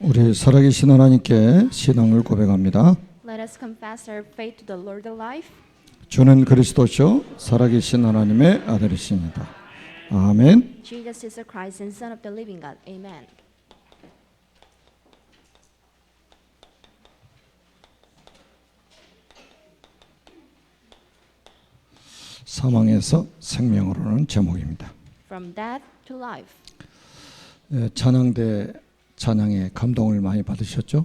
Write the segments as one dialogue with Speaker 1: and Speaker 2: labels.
Speaker 1: 우리 살아계신 하나님께 신앙을 고백합니다.
Speaker 2: Let us confess our faith to the Lord alive.
Speaker 1: 주는 그리스도시요 살아계신 하나님의 아들이십니다. 아멘.
Speaker 2: Jesus is the Christ and Son of the living God. Amen.
Speaker 1: 사망에서 생명으로는 제목입니다.
Speaker 2: From death to life.
Speaker 1: 찬양대 찬양에 감동을 많이 받으셨죠?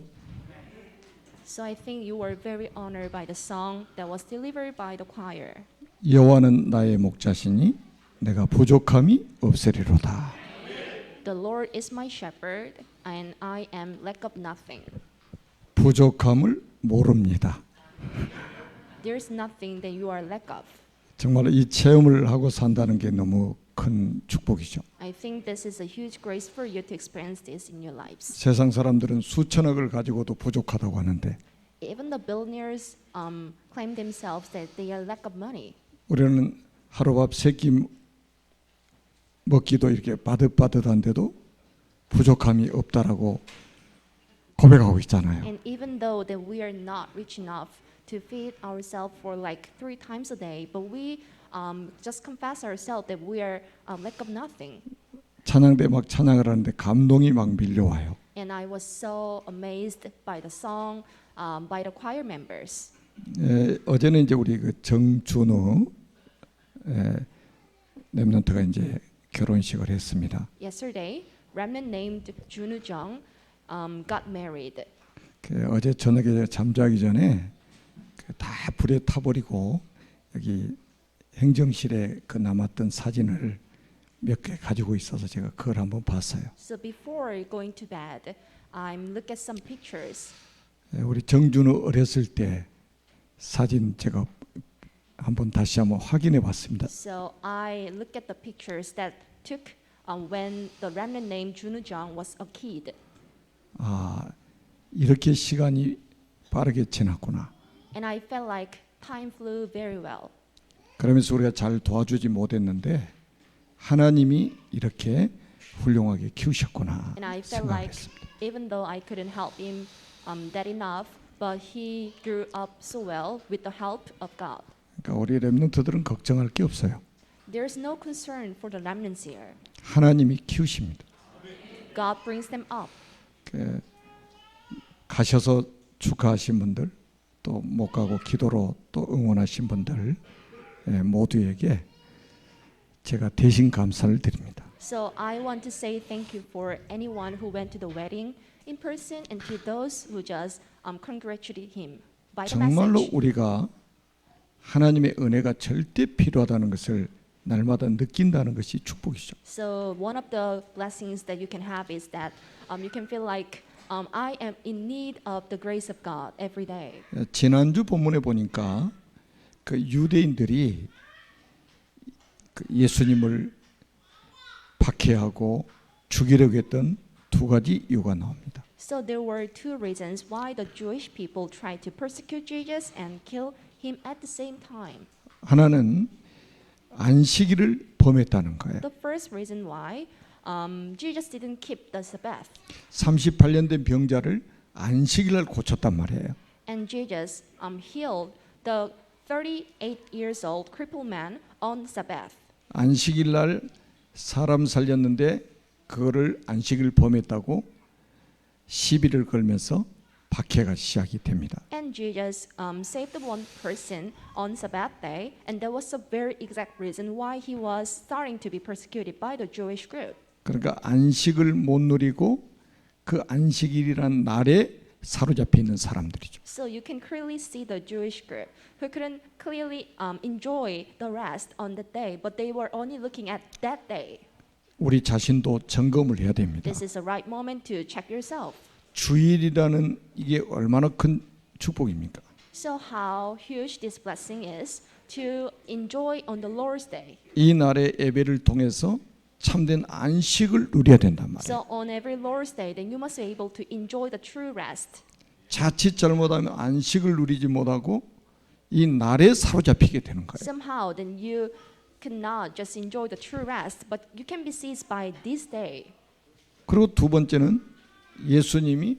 Speaker 2: So I think you were very honored by the song that was delivered by the choir.
Speaker 1: 여호와는 나의 목자시니 내가 부족함이 없으리로다.
Speaker 2: The Lord is my shepherd and I am lack of nothing.
Speaker 1: 부족함을 모릅니다.
Speaker 2: There's nothing that you are lack of.
Speaker 1: 정말 이 체험을 하고 산다는 게 너무 큰 축복이죠.
Speaker 2: I think this is a huge grace for you to experience this in your lives.
Speaker 1: 세상 사람들은 수천억을 가지고도 부족하다고 하는데
Speaker 2: Even the billionaires claim themselves that they are lack of money.
Speaker 1: 우리는 하루밥 세 끼 먹기도 이렇게 바듯바듯한데도 부족함이 없다라고 고백하고 있잖아요.
Speaker 2: And even though that we are not rich enough to feed ourselves for like 3 times a day, but we just confess ourselves that we are lack of nothing.
Speaker 1: 찬양대 막 찬양을 하는데 감동이 막 밀려와요.
Speaker 2: And I was so amazed by the song, by the choir members.
Speaker 1: 어제는 이제 우리 그 정준우 렘넌트가 이제 결혼식을 했습니다.
Speaker 2: Yesterday, remnant named Junwoo Jung got married.
Speaker 1: 어제 저녁에 잠자기 전에 다 불에 타버리고 여기 행정실에 그 남았던 사진을 몇 개 가지고 있어서 제가 그걸 한번 봤어요.
Speaker 2: So before going to bed, I look at some pictures.
Speaker 1: 우리 정준우 어렸을 때 사진 제가 한번 다시 한번 확인해 봤습니다.
Speaker 2: So I look at the pictures that took when the remnant named Junwoo Jung was a kid.
Speaker 1: 아, 이렇게 시간이 빠르게 지났구나.
Speaker 2: And I felt like time flew very well.
Speaker 1: 그러면서 우리가 잘 도와주지 못했는데 하나님이 이렇게 훌륭하게 키우셨구나
Speaker 2: And I felt like
Speaker 1: 생각했습니다.
Speaker 2: even though I couldn't help him that enough, but he grew up so well with the help of God.
Speaker 1: 그러니까 우리 렘넌트들은 걱정할 게 없어요.
Speaker 2: There's no concern for the remnants here.
Speaker 1: 하나님이 키우십니다.
Speaker 2: God brings them up.
Speaker 1: 가셔서 축하하신 분들, 또 못 가고 기도로 또 응원하신 분들 모두에게 제가 대신 감사를 드립니다.
Speaker 2: So I want to say thank you for anyone who went to the wedding in person and to those who just congratulated him by the
Speaker 1: 정말로
Speaker 2: message.
Speaker 1: 우리가 하나님의 은혜가 절대 필요하다는 것을 날마다 느낀다는 것이 축복이죠.
Speaker 2: So one of the blessings that you can have is that you can feel like I am in need of the grace of God every day.
Speaker 1: 지난주 본문에 보니까 그 유대인들이 그 예수님을 박해하고 죽이려고 했던 두 가지 이유가 나옵니다.
Speaker 2: So there were 2 reasons why the Jewish people tried to persecute Jesus and kill him at the same time.
Speaker 1: 하나는 안식일을 범했다는 거예요.
Speaker 2: The first reason why Jesus didn't keep the Sabbath.
Speaker 1: 38년 된 병자를 안식일날 고쳤단 말이에요.
Speaker 2: And Jesus healed the 38 years old crippled man on Sabbath.
Speaker 1: 안식일날 사람 살렸는데 그거를 안식일 범했다고 시비를 걸면서 박해가 시작이 됩니다.
Speaker 2: And Jesus saved one person on Sabbath day, and that was the very exact reason why he was starting to be persecuted by the Jewish group.
Speaker 1: 그러니까 안식을 못 누리고 그 안식일이란 날에 사로잡혀 있는 사람들이죠.
Speaker 2: So you can clearly see the Jewish group who couldn't clearly enjoy the rest on that day, but they were only looking at that day.
Speaker 1: 우리 자신도 점검을 해야 됩니다.
Speaker 2: This is the right moment to check yourself.
Speaker 1: 주일이라는 이게 얼마나 큰 축복입니까?
Speaker 2: So how huge this blessing is to enjoy on the Lord's day.
Speaker 1: 이 날의 예배를 통해서 참된 안식을 누려야 된단 말이에요.
Speaker 2: So on every Lord's day, then you must be able to enjoy the true rest.
Speaker 1: 자칫 잘못하면 안식을 누리지 못하고 이 날에 사로잡히게 되는 거예요.
Speaker 2: Somehow, then you cannot just enjoy the true rest, but you can be seized by this day.
Speaker 1: 그리고 두 번째는 예수님이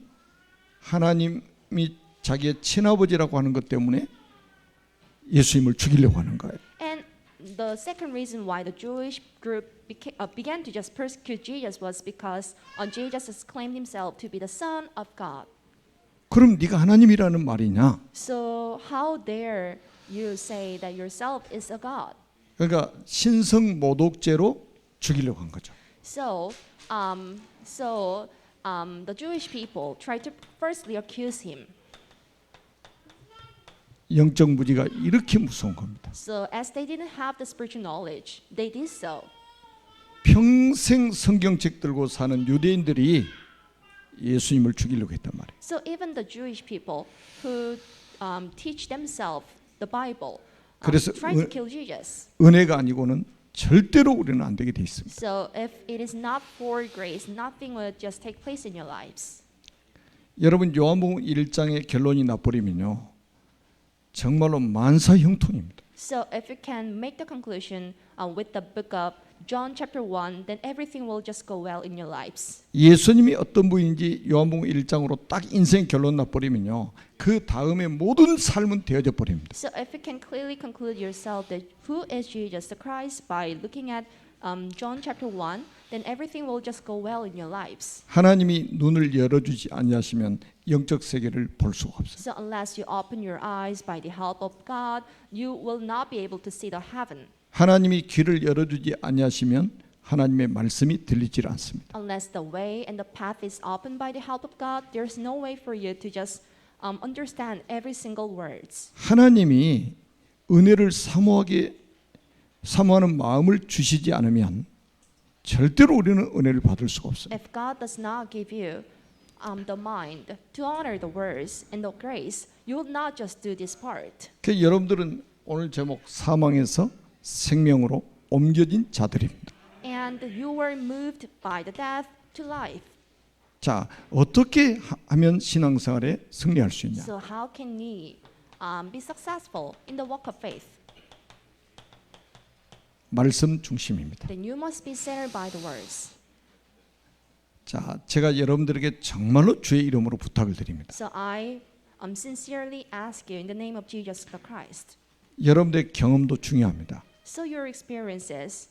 Speaker 1: 하나님이 자기의 친아버지라고 하는 것 때문에 예수님을 죽이려고 하는 거예요.
Speaker 2: And the second reason why the Jewish group began to just persecute Jesus was because Jesus has claimed himself to be the Son of God.
Speaker 1: 그럼 네가 하나님이라는 말이냐?
Speaker 2: So how dare you say that yourself is a God?
Speaker 1: 그러니까 신성 모독죄로 죽이려고 한 거죠.
Speaker 2: So the Jewish people tried to firstly accuse him.
Speaker 1: 영적 무지가 이렇게 무서운 겁니다.
Speaker 2: So as they didn't have the spiritual knowledge, they did so.
Speaker 1: 평생 성경책 들고 사는 유대인들이 예수님을 죽이려고 했단 말이에요.
Speaker 2: So even the Jewish people who teach themselves the Bible
Speaker 1: 그래서
Speaker 2: try to kill Jesus.
Speaker 1: 은혜가 아니고는 절대로 우리는 안 되게 돼 있습니다.
Speaker 2: So if it is not for grace, nothing will just take place in your lives.
Speaker 1: 여러분 요한복음 1장의 결론이 나버리면요. 정말로 만사 형통입니다.
Speaker 2: So if you can make the conclusion with the book of John chapter 1, then everything will just go well in your lives.
Speaker 1: 예수님이 어떤 분인지 요한복음 1장으로 딱 인생 결론 나버리면요. 그 다음에 모든 삶은 되어져 버립니다.
Speaker 2: So if you can clearly conclude yourself that who is Jesus the Christ by looking at John chapter 1, then everything will just go well in your lives.
Speaker 1: 하나님이 눈을 열어주지 아니하시면 영적 세계를 볼 수가 없어요.
Speaker 2: So unless you open your eyes by the help of God, you will not be able to see the heaven.
Speaker 1: 하나님이 귀를 열어주지 아니하시면 하나님의 말씀이 들리질 않습니다.
Speaker 2: Unless the way and the path is opened by the help of God, there's no way for you to just understand every single words.
Speaker 1: 하나님이 은혜를 사모하는 마음을 주시지 않으면 절대로 우리는 은혜를 받을 수가 없습니다.
Speaker 2: If God does not give you the mind to honor the words and the grace, you will not just do this part.
Speaker 1: 그 여러분들은 오늘 제목 사망에서 생명으로 옮겨진 자들입니다.
Speaker 2: And you were moved by the death to life.
Speaker 1: 자, 어떻게 하면 신앙생활에 승리할 수 있냐?
Speaker 2: So how can we be successful in the walk of faith?
Speaker 1: 말씀 중심입니다.
Speaker 2: Then you must be centered by the words.
Speaker 1: 자, 제가 여러분들에게 정말로 주의 이름으로 부탁을 드립니다.
Speaker 2: So I sincerely ask you in the name of Jesus the Christ.
Speaker 1: 여러분들의 경험도 중요합니다.
Speaker 2: So your experiences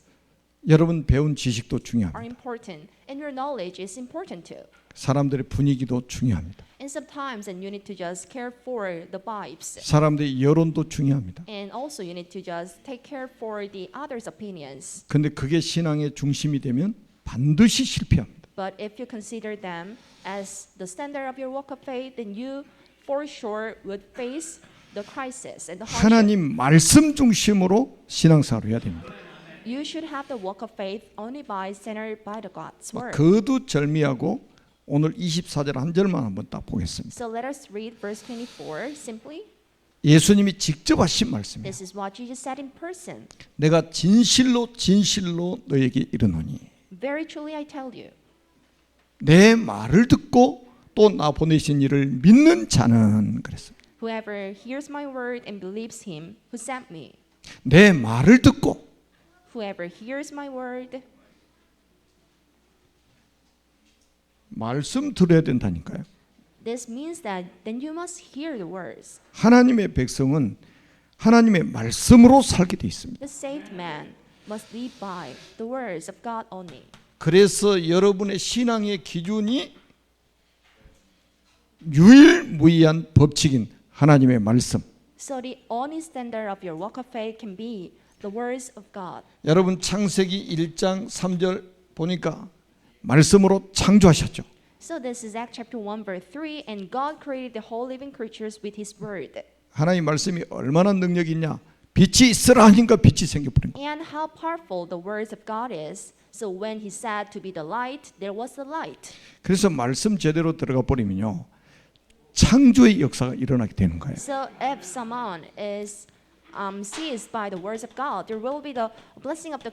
Speaker 1: 여러분 배운 지식도
Speaker 2: are
Speaker 1: 중요합니다.
Speaker 2: important, and your knowledge is important too.
Speaker 1: 사람들의 분위기도 중요합니다.
Speaker 2: And sometimes, and you need to just care for the vibes,
Speaker 1: 사람들의 여론도 중요합니다.
Speaker 2: and also you need to just take care for the others' opinions.
Speaker 1: 근데 그게 신앙의 중심이 되면 반드시 실패합니다.
Speaker 2: But if you consider them as the standard of your walk of faith, then you for sure would face the crisis and the hardship.
Speaker 1: 하나님 말씀 중심으로 신앙생활을 해야 됩니다.
Speaker 2: You should have the walk of faith only by centered by the God's word.
Speaker 1: 거두절미하고 오늘 24절 한 절만 한번 딱 보겠습니다.
Speaker 2: So let us read verse 24 simply.
Speaker 1: 예수님이 직접 하신 말씀이에요.
Speaker 2: This is what Jesus said in person.
Speaker 1: 내가 진실로 진실로 너에게 이르노니
Speaker 2: Very truly I tell you.
Speaker 1: 내 말을 듣고 또 나 보내신 이를 믿는 자는 그랬습니다.
Speaker 2: Whoever hears my word and believes him who sent me.
Speaker 1: 내 말을 듣고
Speaker 2: Whoever hears my word.
Speaker 1: 말씀 들어야 된다니까요.
Speaker 2: This means that then you must hear the words.
Speaker 1: 하나님의 백성은 하나님의 말씀으로 살게 돼 있습니다.
Speaker 2: The saved man must live by the words of God only.
Speaker 1: 그래서 여러분의 신앙의 기준이 유일무이한 법칙인 하나님의 말씀.
Speaker 2: So the only standard of your walk of faith can be the words of God.
Speaker 1: 여러분 창세기 1장 3절 보니까 말씀으로 창조하셨죠.
Speaker 2: So this is Acts chapter 1 verse 3, and God created the whole living creatures with his word.
Speaker 1: 하나님 말씀이 얼마나 능력이 있냐. 빛이 있으라 하니까 빛이 생겨버립니다.
Speaker 2: And how powerful the words of God is. So when he said to be the light, there was the light.
Speaker 1: 그래서 말씀 제대로 들어가 버리면요. 창조의 역사가 일어나게 되는 거예요.
Speaker 2: So if someone is seized by the words of God, there will be the blessing of the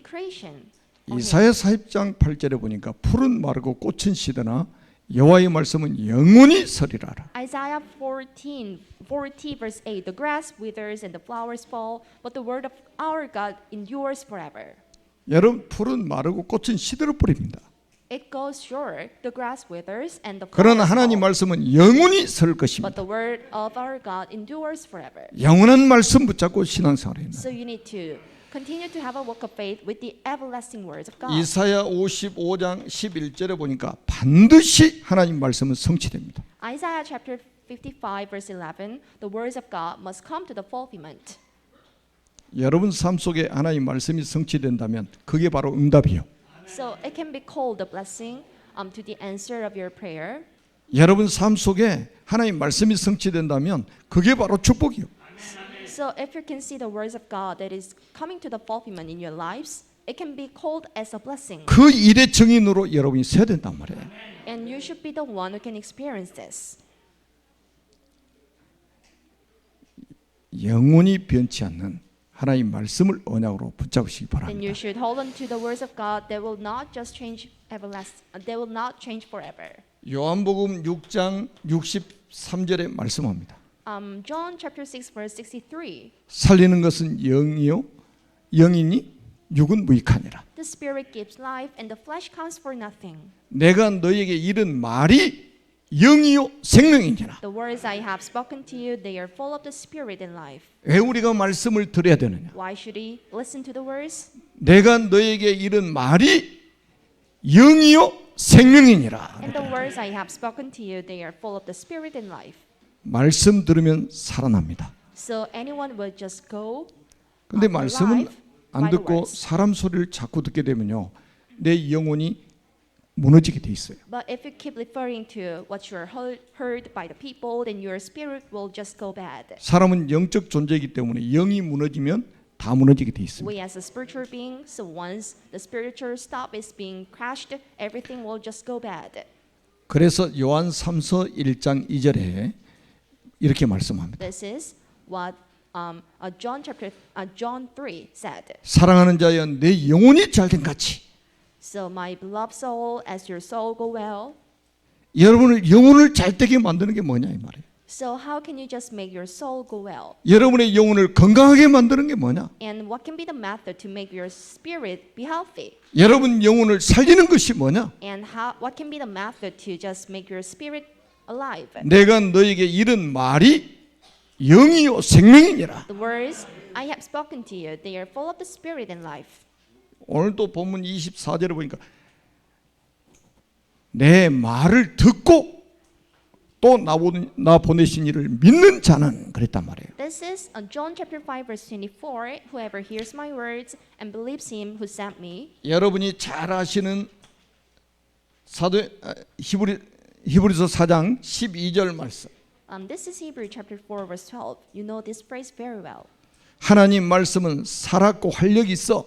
Speaker 2: creation.
Speaker 1: 이사야 40장 8절에 보니까 푸른 마르고 꽃은 시드나 여호와의 말씀은 영원히 서리라.
Speaker 2: Isaiah 40 verse 8, the grass withers and the flowers fall, but the word of our God endures forever.
Speaker 1: 여러분 푸른 마르고 꽃은 시들어 버립니다.
Speaker 2: It goes short, the grass withers and the
Speaker 1: 그러나
Speaker 2: flowers
Speaker 1: 하나님
Speaker 2: fall.
Speaker 1: 말씀은 영원히 설
Speaker 2: But
Speaker 1: 것입니다.
Speaker 2: the word of our God endures forever.
Speaker 1: 영원한 말씀 붙잡고 신앙생활을 해야
Speaker 2: So you need to continue to have a walk of faith with the everlasting words of God.
Speaker 1: 이사야 55장 11절에 보니까 반드시 하나님 말씀은 성취됩니다.
Speaker 2: Isaiah chapter 55 verse 11, the words of God must come to the fulfillment.
Speaker 1: 여러분 삶 속에 하나님 말씀이 성취된다면 그게 바로 응답이요.
Speaker 2: So it can be called a blessing to the answer of your prayer.
Speaker 1: 여러분 삶 속에 하나님 말씀이 성취된다면 그게 바로 축복이요.
Speaker 2: So if you can see the words of God that is coming to the fulfillment in your lives, it can be called as a blessing.
Speaker 1: 그 일의 증인으로 여러분이 서야 된단 말이에요.
Speaker 2: And you should be the one who can experience this.
Speaker 1: 영원히 변치 않는 하나님 말씀을 언약으로 붙잡으시기
Speaker 2: Then
Speaker 1: 바랍니다.
Speaker 2: you should hold on to the words of God that will not just change they will not change forever.
Speaker 1: 요한복음 6장 63절에 말씀합니다.
Speaker 2: John chapter 6 verse 63.
Speaker 1: 살리는 것은 영이요 영이니 육은 무익하니라.
Speaker 2: The spirit gives life and the flesh counts for nothing.
Speaker 1: 내가 너에게 이른 말이 영이요 생명이니라.
Speaker 2: The words I have spoken to you, they are full of the spirit and life.
Speaker 1: 왜 우리가 말씀을 들어야 되느냐?
Speaker 2: Why should we listen to the words?
Speaker 1: 내가 너에게 이른 말이 영이요 생명이니라.
Speaker 2: And the words I have spoken to you, they are full of the spirit and life.
Speaker 1: 말씀 들으면 살아납니다.
Speaker 2: So anyone will just go
Speaker 1: 근데 말씀은
Speaker 2: alive
Speaker 1: 안
Speaker 2: by the
Speaker 1: 듣고
Speaker 2: words.
Speaker 1: 사람 소리를 자꾸 듣게 되면요. 내 영혼이 무너지게 돼 있어요.
Speaker 2: But if you keep referring to what you are heard by the people, then your spirit will just go bad.
Speaker 1: 사람은 영적 존재이기 때문에 영이 무너지면 다 무너지게 돼 있습니다.
Speaker 2: We as a spiritual being, so once the spiritual stop is being crashed, everything will just go bad.
Speaker 1: 그래서 요한 3서 1장 2절에 이렇게 말씀합니다.
Speaker 2: This is what John 3 said.
Speaker 1: 사랑하는 자여 내 영혼이 잘된 같이
Speaker 2: So my beloved soul, as your soul go well.
Speaker 1: 여러분을 영혼을 잘되게 만드는 게 뭐냐 이 말이에요.
Speaker 2: So how can you just make your soul go well?
Speaker 1: 여러분의 영혼을 건강하게 만드는 게 뭐냐?
Speaker 2: And what can be the method to make your spirit be healthy?
Speaker 1: 여러분 영혼을 살리는 것이 뭐냐?
Speaker 2: And what can be the method to just make your spirit alive?
Speaker 1: 내가 너에게 이른 말이 영이요 생명이니라.
Speaker 2: The words I have spoken to you, they are full of the spirit and life.
Speaker 1: 오늘도 본문 24절에 보니까 내 말을 듣고 또 나 보내신 이를 믿는 자는 그랬단 말이에요.
Speaker 2: This is John chapter 5 verse 24. Whoever hears my words and believes him who sent me.
Speaker 1: 여러분이 잘 아시는 히브리서 4장 12절 말씀.
Speaker 2: This is Hebrew chapter 4 verse 12. You know this phrase very well.
Speaker 1: 하나님 말씀은 살았고 활력이 있어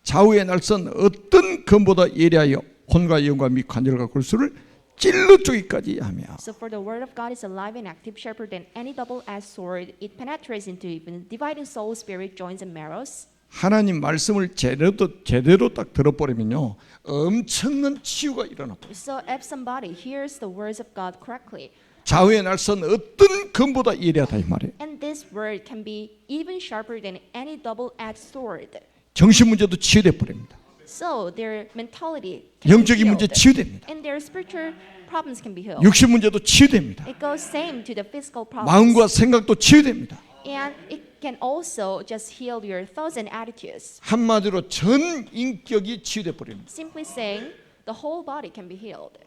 Speaker 1: 좌우의 날선 어떤 검보다 예리하여 혼과 영과 및 관절과 골수를 찔러 쪼기까지 하며.
Speaker 2: So for the word of God is alive and active, sharper than any double-edged sword. It penetrates into even dividing soul, spirit, joints, and marrows.
Speaker 1: 하나님 말씀을 제대로 딱 들어버리면요 엄청난 치유가 일어납니다.
Speaker 2: So if somebody hears the words of God correctly,
Speaker 1: 좌우의 날선 어떤 검보다 예리하다 이 말이에요.
Speaker 2: and this word can be even sharper than any double-edged sword.
Speaker 1: 정신 문제도 치유돼 버립니다.
Speaker 2: So their mentality can
Speaker 1: 영적인
Speaker 2: be
Speaker 1: 문제
Speaker 2: healed.
Speaker 1: 치유됩니다.
Speaker 2: And their spiritual problems can be healed.
Speaker 1: 육신 문제도 치유됩니다.
Speaker 2: It goes same to the physical problems.
Speaker 1: 마음과 생각도 치유됩니다.
Speaker 2: And it can also just heal your thoughts and attitudes.
Speaker 1: 한마디로 전 인격이 치유돼 버립니다.
Speaker 2: Simply saying, the whole body can be healed.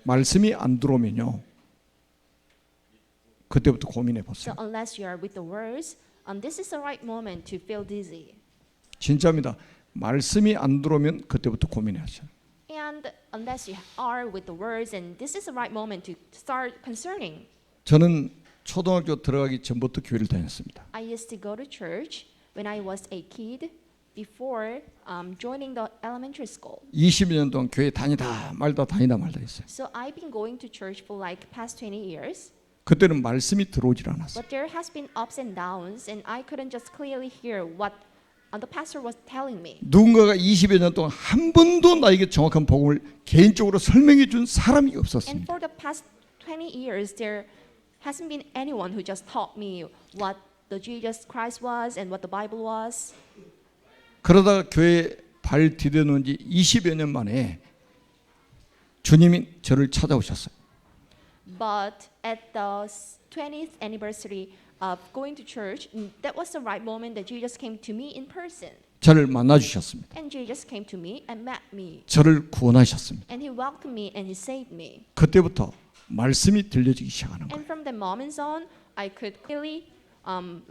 Speaker 1: 말씀이 안 들어오면요 그때부터 고민해
Speaker 2: So
Speaker 1: 보세요.
Speaker 2: unless you are with the words, this is the right moment to feel dizzy.
Speaker 1: 진짜입니다. 말씀이 안 들어오면 그때부터 고민하셔요.
Speaker 2: And unless you are with the words, and this is the right moment to start concerning.
Speaker 1: 저는 초등학교 들어가기 전부터 교회를 다녔습니다.
Speaker 2: I used to go to church when I was a kid before joining the elementary school.
Speaker 1: 20년 동안 교회 다니다 말다 했어요.
Speaker 2: So I've been going to church for like past 20 years.
Speaker 1: 그때는 말씀이 들어오질 않았어요.
Speaker 2: But there has been ups and downs, and I couldn't just clearly hear what the pastor was telling me.
Speaker 1: 누군가가 20여 년 동안 한 번도 나에게 정확한 복음을 개인적으로 설명해 준 사람이
Speaker 2: And
Speaker 1: 없었습니다.
Speaker 2: for the past 20 years, there hasn't been anyone who just taught me what the Jesus Christ was and what the Bible was.
Speaker 1: 그러다가 교회 발 디뎌놓은 지 20여 년 만에 주님이 저를 찾아오셨어요.
Speaker 2: But at the 20th anniversary of going to church, that was the right moment that Jesus came to me in person.
Speaker 1: 저를 만나 주셨습니다.
Speaker 2: And Jesus came to me and met me.
Speaker 1: 저를 구원하셨습니다.
Speaker 2: And he welcomed me and he saved me.
Speaker 1: 그때부터 말씀이 들려지기 시작하는 거예요.
Speaker 2: And from the moment on, I could clearly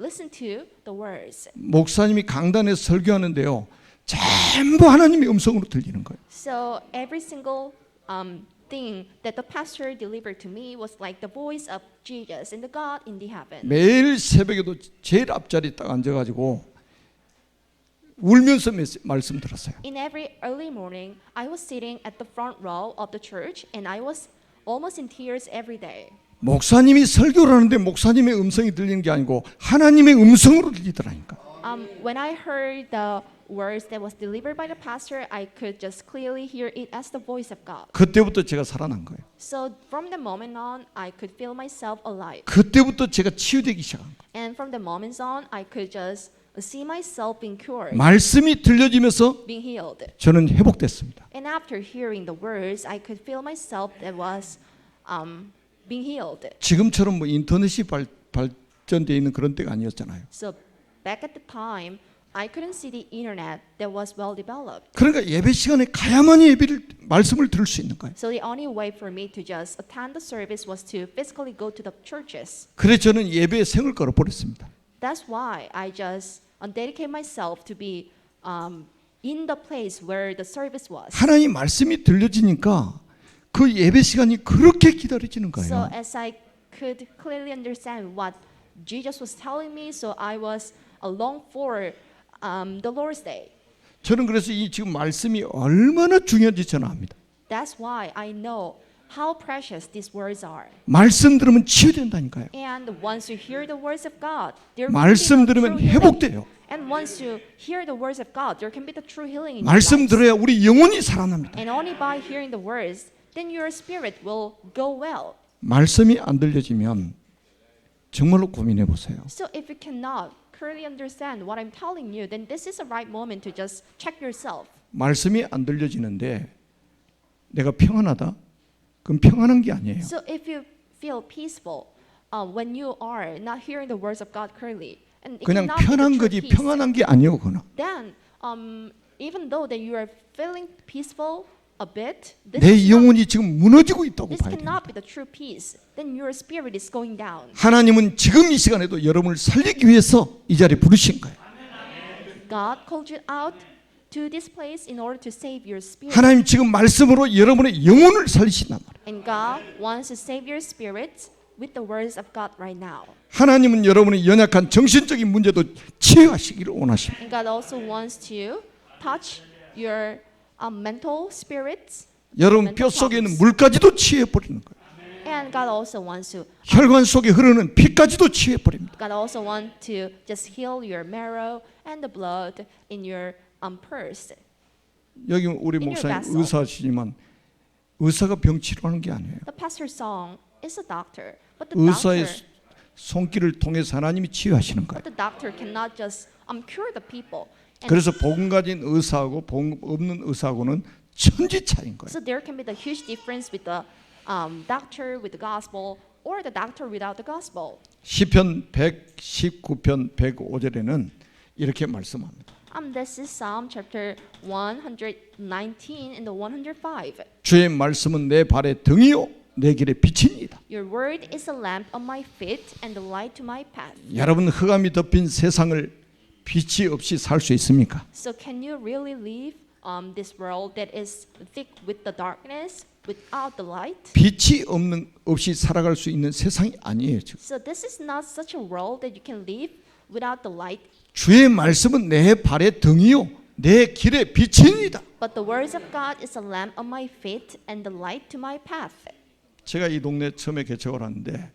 Speaker 2: listen to the words.
Speaker 1: 목사님이 강단에 설교하는데요, 전부 하나님의 음성으로 들리는 거예요.
Speaker 2: So every single thing that the pastor delivered to me was like the voice of Jesus and the God in the heaven.
Speaker 1: 매일 새벽에도 제일 앞자리 딱 앉아가지고 울면서 말씀 들었어요.
Speaker 2: In every early morning, I was sitting at the front row of the church and I was almost in tears every day.
Speaker 1: 목사님이 설교를 하는데 목사님의 음성이 들리는 게 아니고 하나님의 음성으로 들리더라니까.
Speaker 2: When I heard the words that was delivered by the pastor, I could just clearly hear it as the voice of God.
Speaker 1: 그때부터 제가 살아난 거예요.
Speaker 2: So from the moment on, I could feel myself alive.
Speaker 1: 그때부터 제가 치유되기 시작한 거예요.
Speaker 2: And from the moments on, I could just see myself being cured,
Speaker 1: 말씀이 들려지면서
Speaker 2: being healed.
Speaker 1: 저는 회복됐습니다.
Speaker 2: And after hearing the words, I could feel myself that was being healed.
Speaker 1: 지금처럼 뭐 인터넷이 발전되어 있는 그런 때가 아니었잖아요.
Speaker 2: So back at the time, I couldn't see the internet that was well developed.
Speaker 1: 그러니까 예배 시간에 가야만이 말씀을 들을 수 있는 거예요.
Speaker 2: So the only way for me to just attend the service was to physically go to the churches.
Speaker 1: 그래서 저는 예배에 생을 걸어버렸습니다.
Speaker 2: That's why I just dedicate myself to be in the place where the service was.
Speaker 1: 하나님 말씀이 들려지니까 그 예배 시간이 그렇게 기다려지는
Speaker 2: So
Speaker 1: 거예요.
Speaker 2: as I could clearly understand what Jesus was telling me, so I was along for the Lord's Day.
Speaker 1: 저는 그래서 이 지금 말씀이 얼마나 중요한지 저는 압니다.
Speaker 2: That's why I know how precious these words are.
Speaker 1: 말씀 들으면 치유된다니까요.
Speaker 2: And once you hear the words of God, there will be
Speaker 1: 말씀
Speaker 2: the
Speaker 1: 들으면
Speaker 2: true healing.
Speaker 1: 회복돼요.
Speaker 2: And once you hear the words of God, there can be the true healing in your
Speaker 1: 말씀
Speaker 2: lives.
Speaker 1: 들어야 우리 영혼이 살아납니다.
Speaker 2: And only by hearing the words, then your spirit will go well.
Speaker 1: 말씀이 안 들려지면 정말로 고민해 보세요.
Speaker 2: So if you cannot clearly understand what I'm telling you, then this is a right moment to just check yourself.
Speaker 1: 말씀이 안 들려지는데 내가 평안하다? 그럼 평안한 게 아니에요.
Speaker 2: So if you feel peaceful when you are not hearing the words of God clearly, and it
Speaker 1: 그냥
Speaker 2: cannot be the
Speaker 1: 편한
Speaker 2: true
Speaker 1: 거지
Speaker 2: peace,
Speaker 1: 평안한 게 아니에요, 그거는.
Speaker 2: then even though that you are feeling peaceful a bit,
Speaker 1: 내 영혼이 지금 무너지고 있다고
Speaker 2: this
Speaker 1: 봐야 돼요.
Speaker 2: cannot be the true peace. Then your spirit is going down.
Speaker 1: 하나님은 지금 이 시간에도 여러분을 살리기 위해서 이 자리에 부르신 거예요.
Speaker 2: God called you out to this place in order to save your spirit.
Speaker 1: 하나님 지금 말씀으로 여러분의 영혼을 살리신단 말이에요.
Speaker 2: And God wants to save your spirit with the words of God right now.
Speaker 1: 하나님은 여러분의 연약한 정신적인 문제도 치유하시기를 원하십니다.
Speaker 2: And God also wants to touch your mental spirits.
Speaker 1: 여러분 뼈 속에 있는 물까지도 치유해 버리는 거예요.
Speaker 2: And God also wants to
Speaker 1: 혈관 속에 흐르는 피까지도 치유해 버립니다.
Speaker 2: God also wants to just heal your marrow and the blood in your purse.
Speaker 1: 여기 우리
Speaker 2: In your
Speaker 1: 목사님
Speaker 2: vessel.
Speaker 1: 의사시지만 의사가 병 치료하는 게 아니에요.
Speaker 2: The pastor's song is a doctor, but the
Speaker 1: 의사의
Speaker 2: doctor,
Speaker 1: 손길을 통해서 하나님이 치유하시는 거예요.
Speaker 2: but the doctor cannot just cure the people. And
Speaker 1: 그래서 복음 가진 의사하고 복음 없는 의사하고는 천지 차이인 거예요.
Speaker 2: so there can be the huge difference with the doctor with the gospel or the doctor without the gospel.
Speaker 1: 시편 119편 105절에는 이렇게 말씀합니다.
Speaker 2: This is Psalm chapter 119 and the 105.
Speaker 1: 주의 말씀은 내 발의 등이요 내 길의 빛이니이다.
Speaker 2: Your word is a lamp on my feet and a light to my path.
Speaker 1: 여러분 흑암이 덮인 세상을 빛이 없이 살 수 있습니까?
Speaker 2: So can you really live this world that is thick with the darkness without the light?
Speaker 1: 빛이 없이 살아갈 수 있는 세상이 아니에요. 지금.
Speaker 2: So this is not such a world that you can live without the light.
Speaker 1: 주의 말씀은 내 발의 등이요 내 길의 빛이니이다.
Speaker 2: But the words of God is a lamp on my feet and the light to my path.
Speaker 1: 제가 이 동네 처음에 개척을 하는데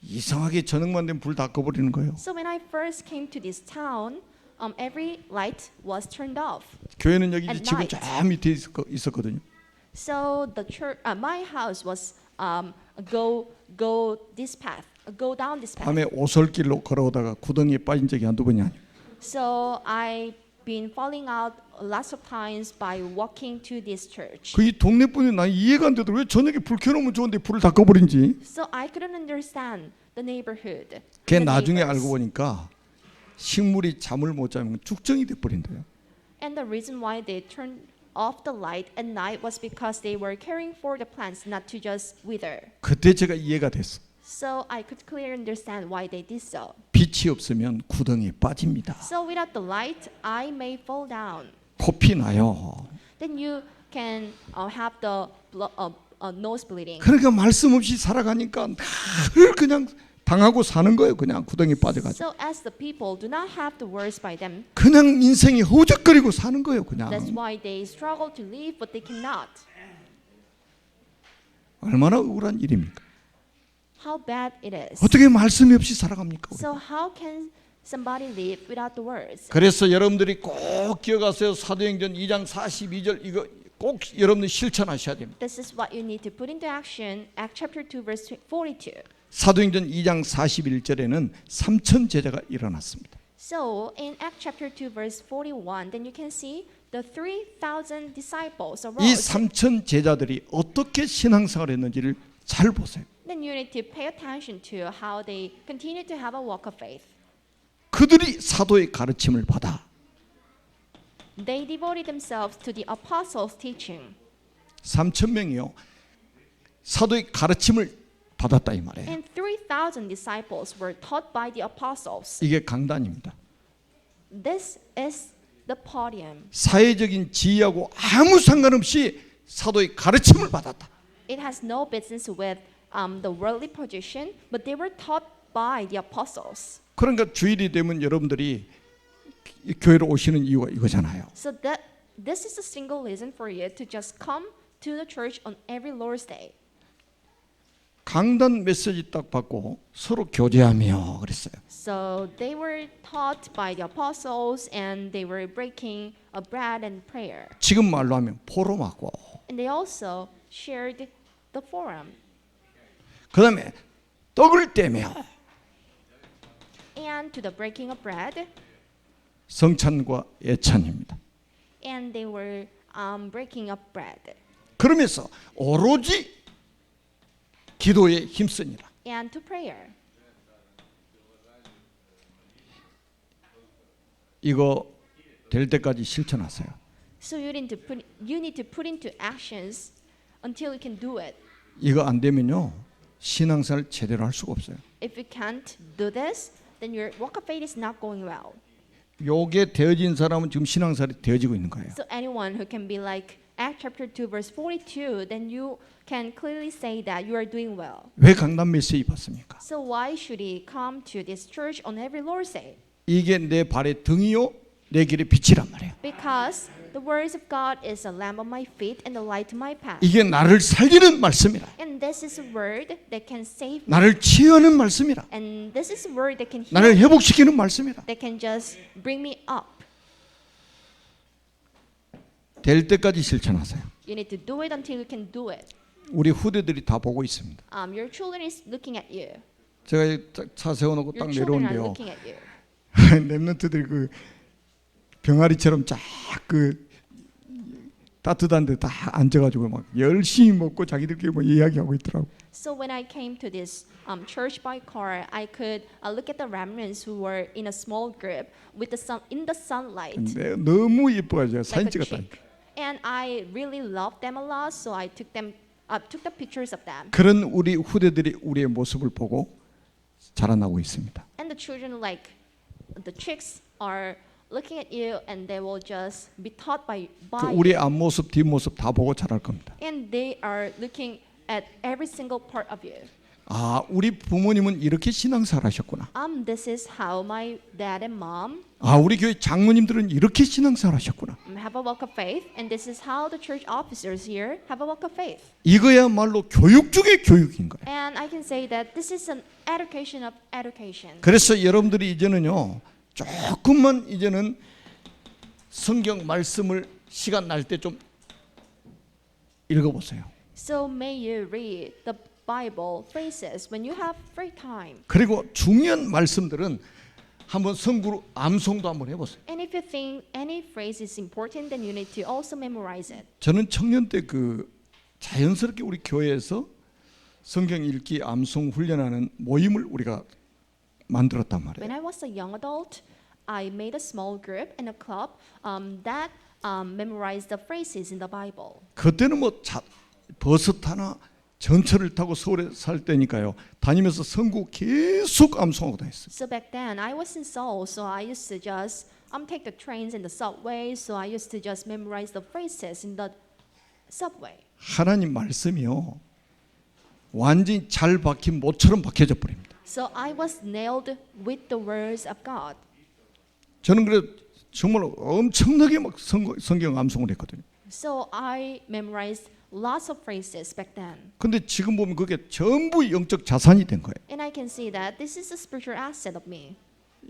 Speaker 1: 이상하게 저녁만 되면 불 다 꺼버리는 거예요.
Speaker 2: So when I first came to this town, every light was turned off.
Speaker 1: 교회는 여기
Speaker 2: At
Speaker 1: 지금
Speaker 2: night.
Speaker 1: 저 밑에 있었거든요.
Speaker 2: So the church, my house was go this path, go down this path.
Speaker 1: 밤에 오솔길로 걸어오다가 구덩이에 빠진 적이 한두 번이 아니에요.
Speaker 2: So I been falling out lots of times by walking to this church.
Speaker 1: 그 이 동네 분이 나 이해가 안 되더라고요. 왜 저녁에 불 켜놓으면 좋은데 불을 다 꺼버린지.
Speaker 2: So I couldn't understand the neighborhood.
Speaker 1: 걔
Speaker 2: the
Speaker 1: 나중에
Speaker 2: neighbors.
Speaker 1: 알고 보니까 식물이 잠을 못 자면 죽정이 돼 버린대요.
Speaker 2: And the reason why they turned off the light at night was because they were caring for the plants, not to just wither.
Speaker 1: 그때 제가 이해가 됐어.
Speaker 2: So I could clearly understand why they did so.
Speaker 1: 빛이 없으면 구덩이에 빠집니다.
Speaker 2: So without the light, I may fall down.
Speaker 1: 코피 나요.
Speaker 2: Then you can have the nose bleeding.
Speaker 1: 그러니까 말씀 없이 살아가니까 늘 그냥 당하고 사는 거예요. 그냥 구덩이 빠져가지고.
Speaker 2: So as the people do not have the words by them,
Speaker 1: 그냥 인생이 허우적거리고 사는 거예요. 그냥.
Speaker 2: that's why they struggle to live, but they cannot.
Speaker 1: 얼마나 억울한 일입니까?
Speaker 2: How bad it is.
Speaker 1: 어떻게 말씀이 없이 살아갑니까? 우리?
Speaker 2: So how can somebody live without the words?
Speaker 1: 그래서 여러분들이 꼭 기억하세요. 사도행전 2장 42절 이거 꼭 여러분들 실천하셔야 됩니다.
Speaker 2: This is what you need to put into action. Acts chapter 2 verse 42.
Speaker 1: 사도행전 2장 41절에는 3천 제자가 일어났습니다.
Speaker 2: So in Acts chapter 2 verse 41, then you can see the 3,000 disciples
Speaker 1: 이
Speaker 2: arose.
Speaker 1: 3천 제자들이 어떻게 신앙생활을 했는지를 잘 보세요.
Speaker 2: Then you need to pay attention to how they continue to have a walk of faith.
Speaker 1: 그들이 사도의 가르침을 받아
Speaker 2: They devoted themselves to the apostles' teaching.
Speaker 1: 3천 명이요. 사도의 가르침을 받았다 이 말이에요.
Speaker 2: And 3,000 disciples were taught by the apostles.
Speaker 1: 이게 강단입니다.
Speaker 2: This is the podium.
Speaker 1: 사회적인 지위하고 아무 상관없이 사도의 가르침을 받았다.
Speaker 2: It has no business with the worldly position, but they were taught by the apostles.
Speaker 1: 그러니까 주일이 되면 여러분들이 교회로 오시는 이유가 이거잖아요.
Speaker 2: So that this is a single reason for you to just come to the church on every Lord's Day.
Speaker 1: 강단 메시지 딱 받고 서로 교제하며 그랬어요.
Speaker 2: So they were taught by the apostles, and they were breaking a bread and prayer.
Speaker 1: 지금 말로 하면 포럼하고
Speaker 2: And they also shared the forum.
Speaker 1: 그다음에 떡을 떼며
Speaker 2: And to the breaking of bread,
Speaker 1: 성찬과 예찬입니다.
Speaker 2: and they were breaking up bread.
Speaker 1: 그러면서 오로지 기도에 힘쓰니라.
Speaker 2: And to prayer.
Speaker 1: 이거 될 때까지 실천하세요.
Speaker 2: So you need to put into actions until you can do it.
Speaker 1: 이거 안 되면요 신앙생활 제대로 할 수가 없어요.
Speaker 2: If you can't do this, then your walk of faith is not going well.
Speaker 1: 요게 되어진 사람은 지금 신앙생활이 되어지고 있는 거예요.
Speaker 2: So anyone who can be like Acts chapter 2 verse 42, then you can clearly say that you are doing well.
Speaker 1: 왜 강단 메시지 받습니까?
Speaker 2: So why should he come to this church on every Lord's Day?
Speaker 1: 이게 내 발의 등이요 내 길의 빛이란 말이에요.
Speaker 2: Because the words of God is a lamp on my feet and a light to my path.
Speaker 1: 이게 나를 살리는 말씀이라.
Speaker 2: And this is a word that can save me.
Speaker 1: 나를 치유하는 말씀이라.
Speaker 2: And this is a word that can heal
Speaker 1: 나를
Speaker 2: me,
Speaker 1: 회복시키는 말씀이라.
Speaker 2: that can just bring me up.
Speaker 1: 될 때까지 실천하세요.
Speaker 2: You need to do it until you can do it.
Speaker 1: 우리 후대들이 다 보고 있습니다.
Speaker 2: Your children is looking at you.
Speaker 1: 제가 차 세워놓고 딱
Speaker 2: Your children are
Speaker 1: 내려오는데요.
Speaker 2: looking at you.
Speaker 1: 랩런트들이 그 병아리처럼 쫙 그 따뜻한데 다 앉아가지고 막 열심히 먹고 자기들끼리 뭐 이야기하고 있더라고.
Speaker 2: So when I came to this church by car, I could look at the remnants who were in a small group with the sun in the sunlight,
Speaker 1: 근데 너무 예뻐가지고 사진
Speaker 2: like a
Speaker 1: 찍었다니까.
Speaker 2: chick. And I really loved them a lot, so I took the pictures of them.
Speaker 1: 그런 우리 후대들이 우리의 모습을 보고 자라나고 있습니다.
Speaker 2: And the children, like the chicks, are looking at you, and they will just be taught by
Speaker 1: 그
Speaker 2: you.
Speaker 1: 우리 앞모습 뒷모습 다 보고 자랄 겁니다.
Speaker 2: And they are looking at every single part of you.
Speaker 1: 아, 우리 부모님은 이렇게 신앙생활 하셨구나.
Speaker 2: This is how my dad and mom
Speaker 1: 아, 우리 교회 장로님들은 이렇게 신앙생활 하셨구나.
Speaker 2: have a walk of faith, and this is how the church officers here have a walk of faith.
Speaker 1: 이거야말로 교육 중의 교육인 거예요.
Speaker 2: And I can say that this is an education of education.
Speaker 1: 그래서 여러분들이 이제는요 조금만 이제는 성경 말씀을 시간 날 때 좀 읽어보세요.
Speaker 2: So may you read the Bible phrases when you have free time.
Speaker 1: 그리고 중요한 말씀들은 한번 성구로 암송도 한번 해보세요.
Speaker 2: And if you think any phrase is important, then you need to also memorize it.
Speaker 1: 저는 청년 때 그 자연스럽게 우리 교회에서 성경 읽기 암송 훈련하는 모임을 우리가 만들었단 말이에요.
Speaker 2: When I was a young adult, I made a small group in a club that memorized the phrases in the Bible.
Speaker 1: 그때는 뭐 버스 타나 전철을 타고 서울에 살 때니까요. 다니면서 성구 계속 암송하고 다녔어요.
Speaker 2: So back then, I was in Seoul, so I used to just take the trains and the subway. So I used to just memorize the phrases in the subway.
Speaker 1: 하나님 말씀이요. 완전히 잘 박힌 못처럼 박혀져 버립니다.
Speaker 2: So I was nailed with the words of God.
Speaker 1: 저는 그래 정말 엄청나게 막 성경 암송을 했거든요.
Speaker 2: So I memorized lots of phrases back then.
Speaker 1: 근데 지금 보면 그게 전부 영적 자산이 된 거예요.
Speaker 2: And I can see that this is a spiritual asset of me.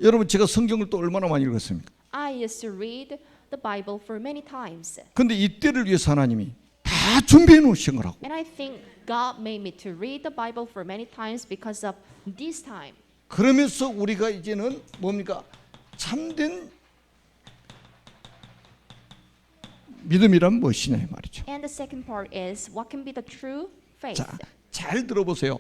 Speaker 1: 여러분 제가 성경을 또 얼마나 많이 읽었습니까?
Speaker 2: I used to read the Bible for many times.
Speaker 1: 근데 이때를 위해서 하나님이 다 준비해 놓으신 거라고.
Speaker 2: And I think God made me to read the Bible for many times because of this time.
Speaker 1: 그러면서 우리가 이제는 뭡니까? 참된 믿음이란 무엇이냐 이 말이죠.
Speaker 2: And the second part is what can be the true faith.
Speaker 1: 자, 잘 들어보세요.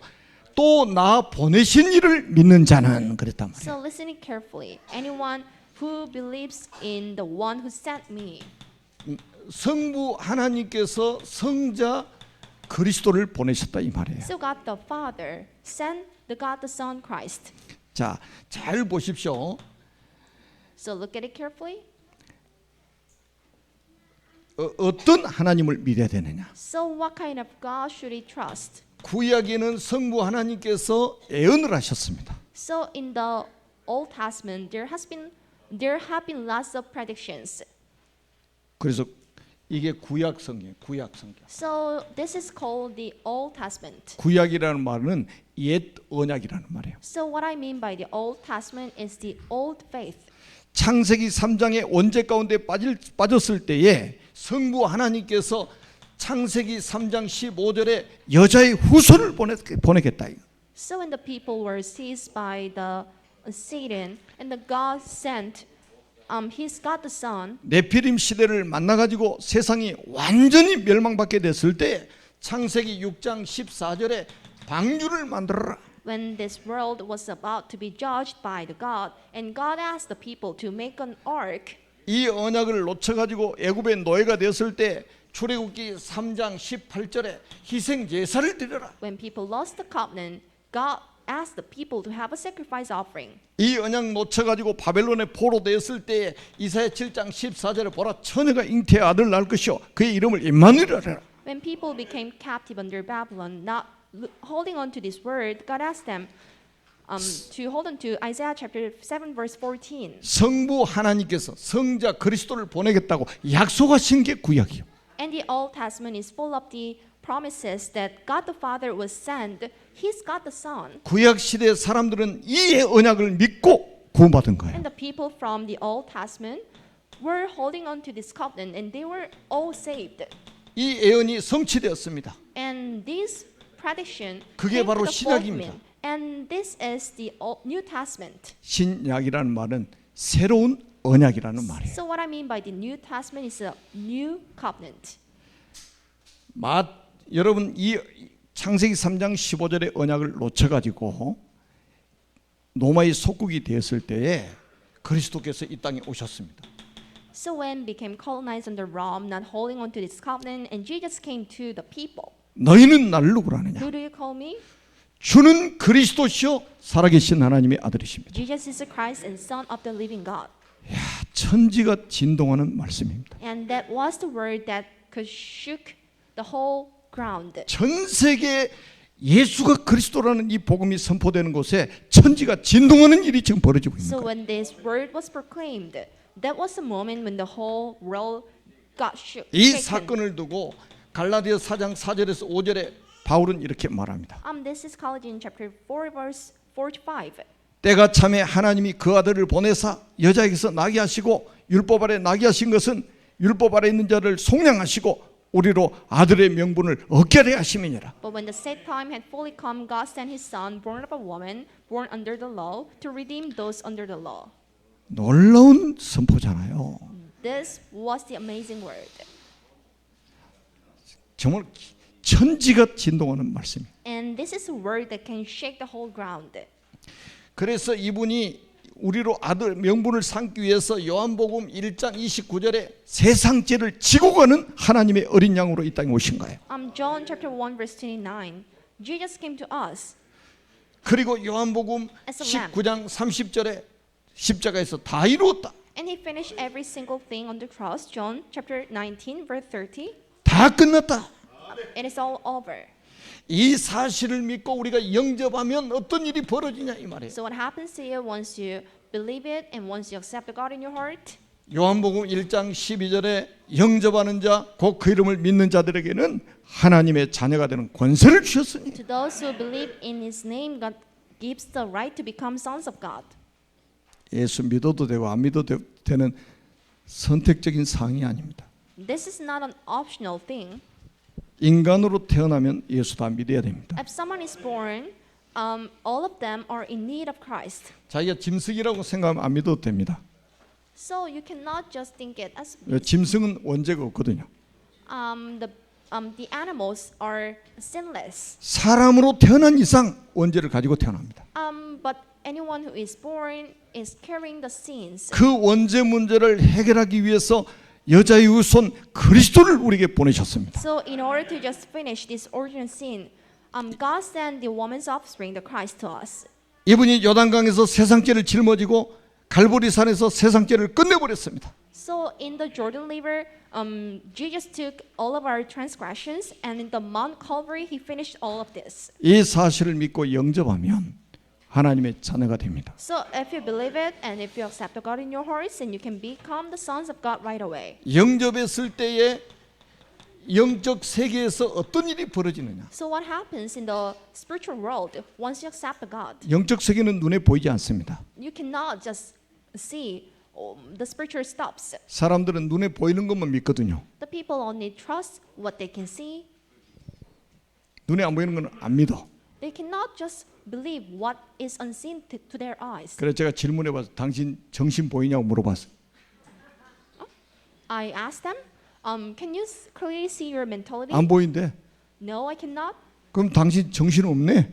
Speaker 1: 또 나 보내신 이를 믿는 자는 그랬단 말이에요.
Speaker 2: So listening carefully, anyone who believes in the one who sent me.
Speaker 1: 성부 하나님께서 성자 그리스도를 보내셨다 이 말이에요.
Speaker 2: So God the Father sent God the Son Christ.
Speaker 1: 자, 잘 보십시오.
Speaker 2: So look at it carefully.
Speaker 1: 어떤 하나님을 믿어야 되느냐?
Speaker 2: So what kind of God should he trust?
Speaker 1: 구약에는 성부 하나님께서 예언을 하셨습니다.
Speaker 2: So in the Old Testament, there have been lots of predictions.
Speaker 1: 그래서 이게 구약 성경, 구약 성경.
Speaker 2: So this is called the Old Testament.
Speaker 1: 구약이라는 말은 옛 언약이라는 말이에요.
Speaker 2: So what I mean by the Old Testament is the old faith.
Speaker 1: 창세기 3장의 원죄 가운데 빠졌을 때에 성부 하나님께서 창세기 3장 15절에 여자의 후손을 보내겠다.
Speaker 2: So when the people were seized by the Satan, and the God sent, He's got the Son.
Speaker 1: 네피림 시대를 만나가지고 세상이 완전히 멸망받게 됐을 때 창세기 6장 14절에 방주를 만들어라.
Speaker 2: When this world was about to be judged by the God, and God asked the people to make an ark.
Speaker 1: 이 언약을 놓쳐가지고 애굽의 노예가 됐을 때 출애굽기 3장 18절에 희생 제사를 드려라.
Speaker 2: When people lost the covenant, God asked the people to have a sacrifice offering.
Speaker 1: 이 언약 놓쳐가지고 바벨론에 포로되었을 때 이사야 7장 14절에 보라 처녀가 잉태의 아들 낳을 것이요 그의 이름을 임마누엘이라 하라.
Speaker 2: When people became captive under Babylon, not holding on to this word, God asked them to hold on to Isaiah chapter 7 verse 14.
Speaker 1: 성부 하나님께서 성자 그리스도를 보내겠다고 약속하신 게 구약이요.
Speaker 2: And the Old Testament is full of the promises that God the Father was sent. He's got the Son.
Speaker 1: 구약 시대 사람들은 이 언약을 믿고 구원받은 거예요.
Speaker 2: And the people from the Old Testament were holding on to this covenant, and they were all saved.
Speaker 1: 이 예언이 성취되었습니다.
Speaker 2: And this prediction
Speaker 1: 그게
Speaker 2: came
Speaker 1: 바로
Speaker 2: to the
Speaker 1: 신약입니다.
Speaker 2: fulfillment. And this is the New Testament.
Speaker 1: 신약이라는 말은 새로운 언약이라는 말이에요.
Speaker 2: So what I mean by the New Testament is a new covenant.
Speaker 1: 여러분 이 창세기 3장 15절의 언약을 놓쳐가지고 로마의 속국이 되었을 때에 그리스도께서 이 땅에 오셨습니다.
Speaker 2: So when became colonized under Rome, not holding on to this covenant, and Jesus came to the people.
Speaker 1: 너희는 나를 누구라 하느냐?
Speaker 2: Who do you call me?
Speaker 1: 주는 그리스도시요 살아계신 하나님의 아들이십니다.
Speaker 2: Jesus is the Christ and Son of the living God.
Speaker 1: 야, 천지가 진동하는 말씀입니다.
Speaker 2: And that was the word that shook the whole ground.
Speaker 1: 전 세계 예수가 그리스도라는 이 복음이 선포되는 곳에 천지가 진동하는 일이 지금 벌어지고 있는
Speaker 2: So
Speaker 1: 거예요.
Speaker 2: when this word was proclaimed, that was the moment when the whole world got
Speaker 1: 이
Speaker 2: shaken.
Speaker 1: 사건을 두고 갈라디아 4장 4절에서 5절에 바울은 이렇게 말합니다.
Speaker 2: This is Colossians chapter 4 verse 45.
Speaker 1: 때가 참에 하나님이 그 아들을 보내사 여자에게서 나게 하시고 율법 아래 나게 하신 것은 율법 아래 있는 자를 속량하시고 우리로 아들의 명분을 얻게 하려 하심이니라.
Speaker 2: But when the set time had fully come, God sent His Son, born of a woman, born under the law, to redeem those under the law.
Speaker 1: 놀라운 선포잖아요.
Speaker 2: This was the amazing word.
Speaker 1: 정말 천지가 진동하는 말씀이에요.
Speaker 2: And this is a word that can shake the whole ground.
Speaker 1: 그래서 이분이 우리로 아들 명분을 삼기 위해서 요한복음 1장 29절에 세상 죄를 지고 가는 하나님의 어린 양으로 이 땅에 오신 거예요.
Speaker 2: John chapter 1 verse 29. Jesus came to us.
Speaker 1: 그리고 요한복음
Speaker 2: As a lamb.
Speaker 1: 19장 30절에 십자가에서 다 이루었다.
Speaker 2: And He finished every single thing on the cross. John chapter 19 verse 30.
Speaker 1: 다 끝났다.
Speaker 2: It is all over.
Speaker 1: 이 사실을 믿고 우리가 영접하면 어떤 일이 벌어지냐 이 말이에요.
Speaker 2: So what happens to you once you believe it and once you accept the God in your heart?
Speaker 1: 요한복음 1장 12절에 영접하는 자, 곧 그 이름을 믿는 자들에게는 하나님의 자녀가 되는 권세를 주셨으니
Speaker 2: To those who believe in His name, God gives the right to become sons of God.
Speaker 1: 예수 믿어도 되고 안 믿어도 되는 선택적인 사항이 아닙니다.
Speaker 2: This is not an optional thing.
Speaker 1: 인간으로 태어나면 예수 다 믿어야 됩니다.
Speaker 2: If someone is born, all of them are in need of Christ.
Speaker 1: 자기가 짐승이라고 생각하면 안 믿어도 됩니다.
Speaker 2: So you cannot just think it as
Speaker 1: 짐승은 원죄가 없거든요.
Speaker 2: the animals are sinless.
Speaker 1: 사람으로 태어난 이상 원죄를 가지고 태어납니다.
Speaker 2: But anyone who is born is carrying the sins.
Speaker 1: 그 원죄 문제를 해결하기 위해서 여자의 후손 그리스도를 우리에게 보내셨습니다.
Speaker 2: So in order to just finish this origin sin, God sent the woman's offspring, the Christ, to us.
Speaker 1: 이분이 요단강에서 세상 죄를 짊어지고 갈보리 산에서 세상 죄를 끝내버렸습니다.
Speaker 2: So in the Jordan River, Jesus took all of our transgressions, and in the Mount Calvary, He finished all of this.
Speaker 1: 이 사실을 믿고 영접하면 하나님의 자녀가 됩니다.
Speaker 2: So if you believe it and if you accept the God in your hearts, then you can become the sons of God right away.
Speaker 1: 영접했을 때에 영적 세계에서 어떤 일이 벌어지느냐?
Speaker 2: So what happens in the spiritual world once you accept the God?
Speaker 1: 영적 세계는 눈에 보이지 않습니다.
Speaker 2: You cannot just see the spiritual stops.
Speaker 1: 사람들은 눈에 보이는 것만 믿거든요.
Speaker 2: The people only trust what they can see.
Speaker 1: 눈에 안 보이는 건 안 믿어.
Speaker 2: They cannot just believe what is unseen to their eyes.
Speaker 1: 그래서 제가 질문해봐서 당신 정신 보이냐고 물어봤어요.
Speaker 2: I asked them, can you clearly see your mentality?
Speaker 1: 안 보인대.
Speaker 2: No, I cannot.
Speaker 1: 그럼 당신 정신 없네.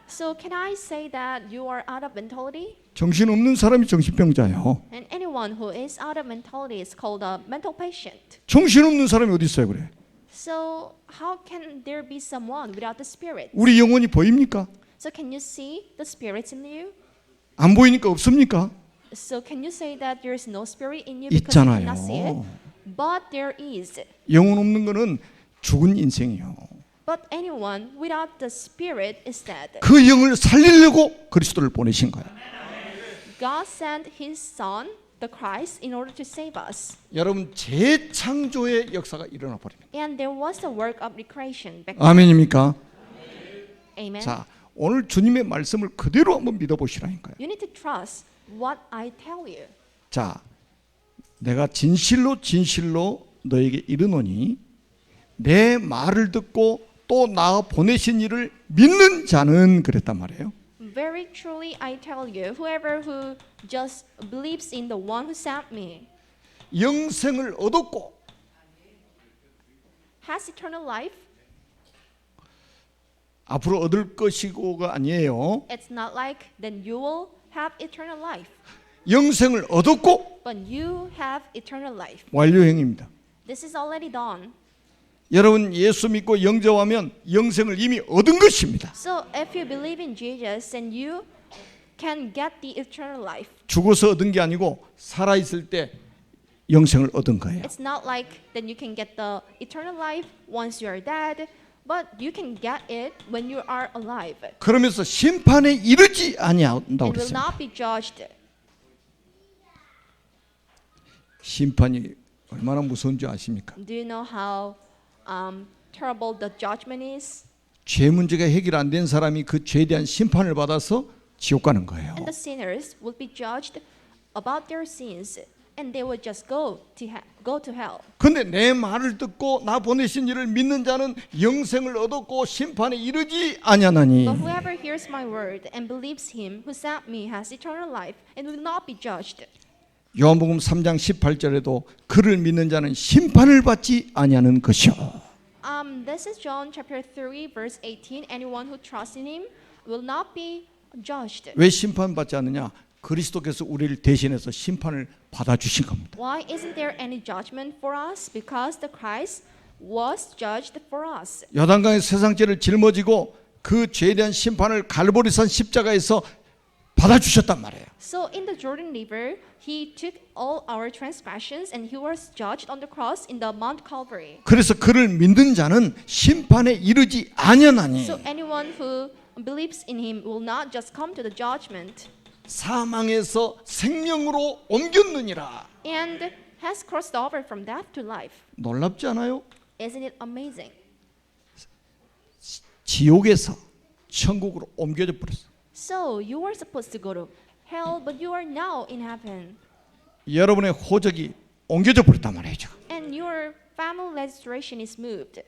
Speaker 2: So can I say that you are out of mentality?
Speaker 1: 정신 없는 사람이 정신병자예요.
Speaker 2: And anyone who is out of mentality is called a mental patient.
Speaker 1: 정신 없는 사람이 어디 있어요, 그래?
Speaker 2: So how can there be someone without the spirit?
Speaker 1: 우리 영혼이 보입니까?
Speaker 2: So can you see the spirits in you?
Speaker 1: 안 보이니까 없습니까?
Speaker 2: So can you say that there is no spirit in you because you
Speaker 1: 있잖아요.
Speaker 2: cannot see it? But there is.
Speaker 1: 영혼 없는 거는 죽은 인생이요.
Speaker 2: But anyone without the spirit is dead.
Speaker 1: 그 영을 살리려고 그리스도를 보내신 거예요.
Speaker 2: God sent His Son, the Christ, in order to save us.
Speaker 1: 여러분 재창조의 역사가 일어나 버립니다.
Speaker 2: And there was a work of recreation back then.
Speaker 1: 아멘입니까?
Speaker 2: Amen.
Speaker 1: 자, 오늘 주님의 말씀을 그대로 한번 믿어보시라니까요.
Speaker 2: You need to trust what I tell you.
Speaker 1: 자, 내가 진실로 진실로 너에게 이르노니 내 말을 듣고 또 나 보내신 이를 믿는 자는 그랬단 말이에요.
Speaker 2: Very truly I tell you, whoever who just believes in the one who sent me
Speaker 1: 영생을 얻었고
Speaker 2: has eternal life.
Speaker 1: 앞으로 얻을 것이고가 아니에요.
Speaker 2: It's not like then you will have eternal life,
Speaker 1: 영생을 얻었고
Speaker 2: but you have eternal life.
Speaker 1: 완료형입니다.
Speaker 2: This is already done.
Speaker 1: 여러분 예수 믿고 영접하면 영생을 이미 얻은 것입니다.
Speaker 2: So if you believe in Jesus, then you can get the eternal life.
Speaker 1: 죽어서 얻은 게 아니고 살아 있을 때 영생을 얻은 거예요.
Speaker 2: It's not like then you can get the eternal life once you are dead, but you can get it when you are alive.
Speaker 1: 그러면서 심판에 이르지 아니한다고
Speaker 2: And will
Speaker 1: 그랬습니다.
Speaker 2: not be judged.
Speaker 1: 심판이 얼마나 무서운지 아십니까?
Speaker 2: Do you know how terrible the judgment is?
Speaker 1: 죄 문제가 해결 안 된 사람이 그 죄에 대한 심판을 받아서 지옥 가는 거예요.
Speaker 2: And the sinners will be judged about their sins, and they would just go to hell.
Speaker 1: 근데 내 말을 듣고 나 보내신 이를 믿는 자는 영생을 얻었고 심판에 이르지 아니하나니.
Speaker 2: But whoever hears my word and believes him who sent me has eternal life and will not be judged.
Speaker 1: 요한복음 3장 18절에도 그를 믿는 자는 심판을 받지 아니하는 것이요.
Speaker 2: This is John chapter 3 verse 18. Anyone who trusts in him will not be judged.
Speaker 1: 왜 심판받지 않느냐? 그리스도께서 우리를 대신해서 심판을 받아주신 겁니다.
Speaker 2: Why isn't there any judgment for us? Because the Christ was judged for us.
Speaker 1: 요단강의 세상 죄를 짊어지고 그 죄에 대한 심판을 갈보리산 십자가에서 받아주셨단 말이에요.
Speaker 2: So in the Jordan River, he took all our transgressions and he was judged on the cross in the Mount Calvary.
Speaker 1: 그래서 그를 믿는 자는 심판에 이르지 아니하나니.
Speaker 2: So anyone who believes in him will not just come to the judgment
Speaker 1: 사망에서 생명으로 옮겼느니라.
Speaker 2: and has crossed over from death to life.
Speaker 1: 놀랍지 않아요?
Speaker 2: Isn't it amazing?
Speaker 1: 지옥에서 천국으로 옮겨져 버렸어.
Speaker 2: So you were supposed to go to hell, but you are now in heaven.
Speaker 1: 여러분의 호적이 옮겨져 버렸단 말이죠.
Speaker 2: And your family registration is moved.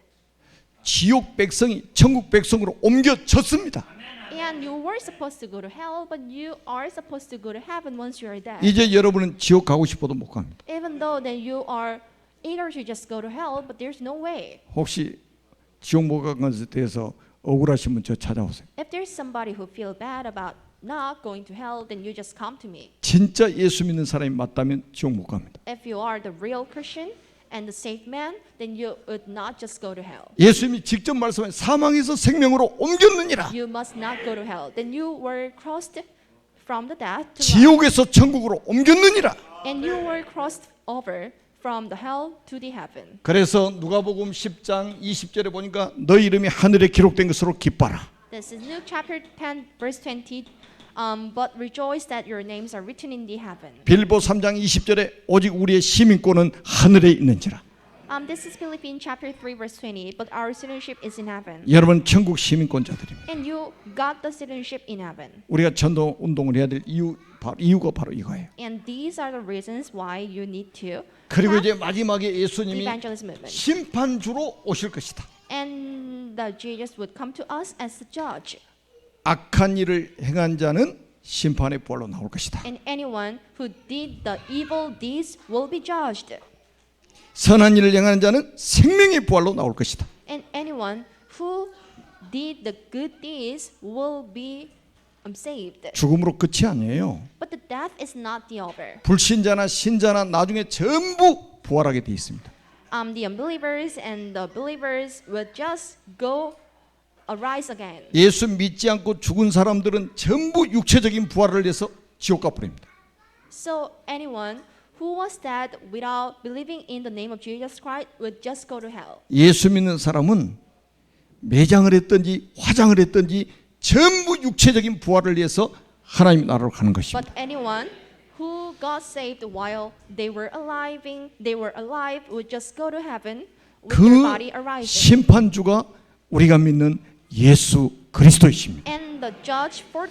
Speaker 1: 지옥 백성이 천국 백성으로 옮겨졌습니다.
Speaker 2: And you were supposed to go to hell, but you are supposed to go to heaven once you are dead.
Speaker 1: 이제 여러분은 지옥 가고 싶어도 못 갑니다.
Speaker 2: Even though that you are eager to just go to hell, but there's no way.
Speaker 1: 혹시 지옥 못 간 것에 대해서 억울하신 분 저 찾아오세요.
Speaker 2: If there's somebody who feel bad about not going to hell, then you just come to me.
Speaker 1: 진짜 예수 믿는 사람이 맞다면 지옥 못 갑니다.
Speaker 2: If you are the real Christian and the saved man, then you would not just go to hell.
Speaker 1: 예수님이 직접 말씀하신 사망에서 생명으로 옮겼느니라.
Speaker 2: You must not go to hell. Then you were crossed from the death to life.
Speaker 1: 지옥에서 천국으로 옮겼느니라.
Speaker 2: And you were crossed over from the hell to the heaven.
Speaker 1: 그래서 누가복음 10장 20절에 보니까 너희 이름이 하늘에 기록된 것으로 기뻐라.
Speaker 2: This is Luke chapter 10 verse 20. But rejoice that your names are written in the heaven.
Speaker 1: 빌보 3장 20절에 오직 우리의 시민권은 하늘에 있는지라.
Speaker 2: This is Philippians chapter 3 verse 20. But our citizenship is in heaven.
Speaker 1: 여러분 천국 시민권자들입니다.
Speaker 2: And you got the citizenship in heaven.
Speaker 1: 우리가 전도 운동을 해야 될 이유가 바로 이거예요.
Speaker 2: And these are the reasons why you need to
Speaker 1: 그리고
Speaker 2: have
Speaker 1: 이제 마지막에
Speaker 2: the
Speaker 1: 예수님이
Speaker 2: evangelism movement.
Speaker 1: 심판주로 오실 것이다.
Speaker 2: And that Jesus would come to us as the judge.
Speaker 1: 악한 일을 행한 자는 심판의 부활로 나올 것이다.
Speaker 2: And anyone who did the evil deeds will be judged.
Speaker 1: 선한 일을 행하는 자는 생명의 부활로 나올 것이다.
Speaker 2: And anyone who did the good deeds will be saved.
Speaker 1: 죽음으로 끝이 아니에요.
Speaker 2: But the death is not the over.
Speaker 1: 불신자나 신자나 나중에 전부 부활하게 돼 있습니다.
Speaker 2: The unbelievers and the believers will just go arise again.
Speaker 1: 예수 믿지 않고 죽은 사람들은 전부 육체적인 부활을 해서 지옥 가버립니다.
Speaker 2: So anyone who was dead without believing in the name of Jesus Christ would just go to hell.
Speaker 1: 예수 믿는 사람은 매장을 했든지 화장을 했든지 전부 육체적인 부활을 위해서 하나님 나라로 가는 것입니다.
Speaker 2: But anyone who got saved while they were alive would just go to heaven with their
Speaker 1: 그
Speaker 2: body arising.
Speaker 1: 심판주가 우리가 믿는 예수 그리스도이십니다.
Speaker 2: And the judge for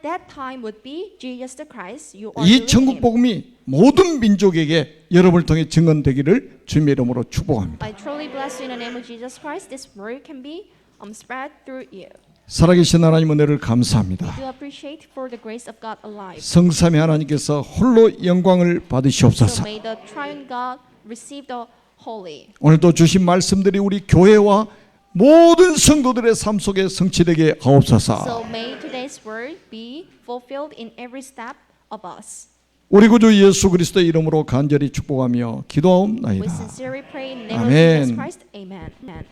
Speaker 2: that time would be Jesus the Christ. You are
Speaker 1: 이
Speaker 2: believing
Speaker 1: 천국
Speaker 2: him.
Speaker 1: 복음이 모든 민족에게 여러분을 통해 증언되기를 주님의 이름으로 축복합니다.
Speaker 2: I truly bless you in the name of Jesus Christ. This word can be spread through you.
Speaker 1: 살아계신 하나님 은혜를 감사합니다.
Speaker 2: Do appreciate for the grace of God alive.
Speaker 1: 성삼위 하나님께서 홀로 영광을
Speaker 2: So
Speaker 1: 받으시옵소서.
Speaker 2: may the triune God receive the holy.
Speaker 1: 오늘도 주신 말씀들이 우리 교회와 모든 성도들의 삶 속에 성취되게 하옵소서.
Speaker 2: So may today's word be fulfilled in every step of us.
Speaker 1: 우리 구주 예수 그리스도의 이름으로 간절히 축복하며
Speaker 2: We
Speaker 1: 기도하옵나이다.
Speaker 2: sincerely pray in the name of
Speaker 1: Amen.
Speaker 2: Jesus Christ. Amen.